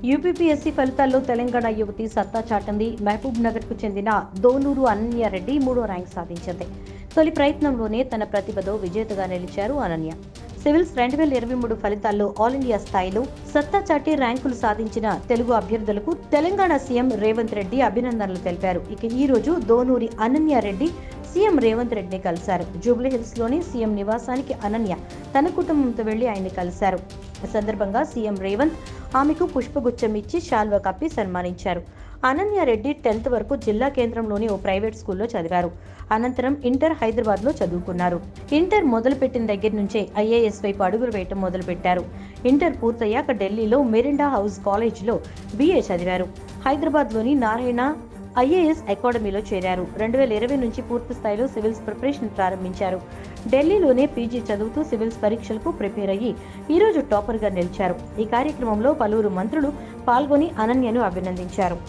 UPPSC ఫలితాల్లో తెలంగాణ యువతి సత్తా చాటింది. మహబూబ్ నగర్కు చెందిన దోనూరు అనన్యారెడ్డి 3వ ర్యాంక్ సాధించింది. తొలి ప్రయత్నంలోనే తన ప్రతిభతో విజేతగా నిలిచారు అనన్య. సివిల్స్ 2023 ఫలితాల్లో ఆల్ ఇండియా స్థాయిలో సత్తా చాటి ర్యాంకులు సాధించిన తెలుగు అభ్యర్థులకు తెలంగాణ సీఎం రేవంత్ రెడ్డి అభినందనలు తెలిపారు. ఇక ఈ రోజు దోనూరి అనన్యారెడ్డి సీఎం రేవంత్ రెడ్డిని కలిశారు. జూబ్లీహిల్స్ లోని సీఎం నివాసానికి అనన్య తన కుటుంబంతో వెళ్లి ఆయన్ని కలిశారు. ఈ సందర్భంగా సీఎం రేవంత్ ఆమెకు పుష్పగుచ్చం ఇచ్చి శాల్వా కప్పి సన్మానించారు. అనన్యారెడ్డి 10th వరకు జిల్లా కేంద్రంలోని ఓ ప్రైవేట్ స్కూల్లో చదివారు. అనంతరం ఇంటర్ హైదరాబాద్లో చదువుకున్నారు. ఇంటర్ మొదలుపెట్టిన దగ్గర నుంచే ఐఏఎస్ వైపు అడుగులు వేయటం మొదలుపెట్టారు. ఇంటర్ పూర్తయ్యాక ఢిల్లీలో మెరిండా హౌస్ కాలేజ్లో BA చదివారు. హైదరాబాద్లోని నారాయణ ఐఏఎస్ అకాడమీలో చేరారు. 2020 నుంచి పూర్తి స్థాయిలో సివిల్స్ ప్రిపరేషన్ ప్రారంభించారు. ఢిల్లీలోనే PG చదువుతూ సివిల్స్ పరీక్షలకు ప్రిపేర్ అయ్యి ఈ రోజు టాపర్గా నిలిచారు. ఈ కార్యక్రమంలో పలువురు మంత్రులు పాల్గొని అనన్యను అభినందించారు.